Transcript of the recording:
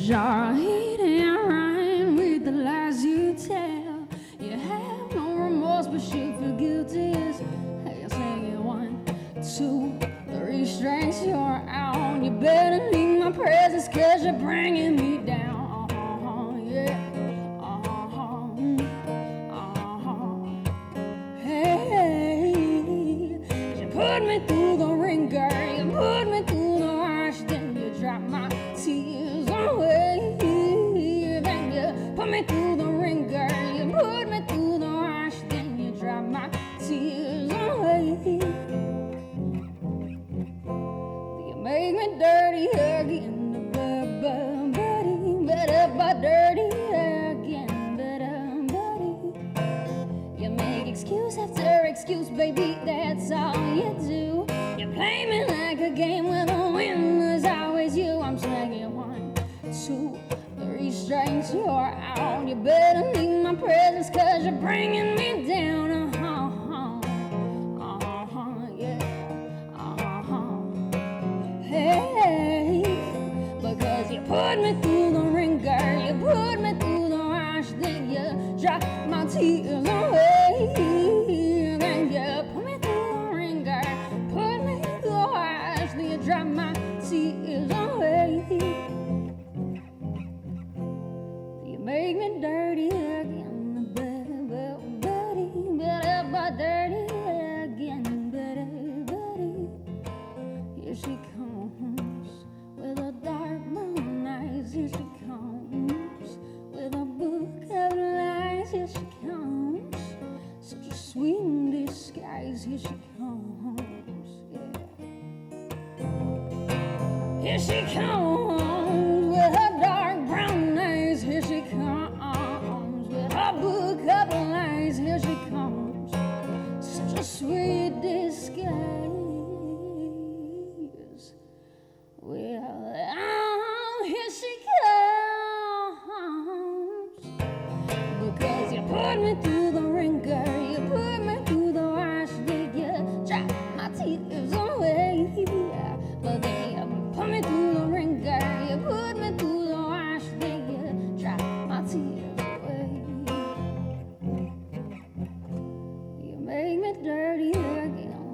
You're eating right with the lies you tell. You have no remorse, but you feel guilty as you're singing 1, 2, 3 strings. You're out. You better leave my presence, 'cause you're bringing me down. Yeah. Hey, you put me through the ringer. You put me through the rush, then you drop my tears away. Then you put me through the ringer. You put me through the rush, then you drop my tears away. You make me dirty again, but dirty again, buddy. You make excuse after excuse, baby, that's all you do. You play me like a game where the winner's always you. I'm swinging 1, 2, 3 strings, you're out. You better leave my presence, 'cause you're bringing me down. Hey, because you put me through the ringer, you put me through the rush, then you drop my tears away. Then you put me through the ringer, put me through the rush, then you drop my tears away. You make me dirty again, but dirty again, buddy. Here she comes with a dark brown eyes. Here she comes with a book of lies. Here she comes, such a sweet disguise. Here she comes, yeah. Here she comes with her dark brown eyes. Here she comes with her book of lies. Here she comes, such a sweet disguise. Well, here she comes, because you put me through the ringer, you put me through the rush, did you drop my tears away? But then you put me through the ringer, you put me through the rush, did you drop my tears away? You make me dirty again,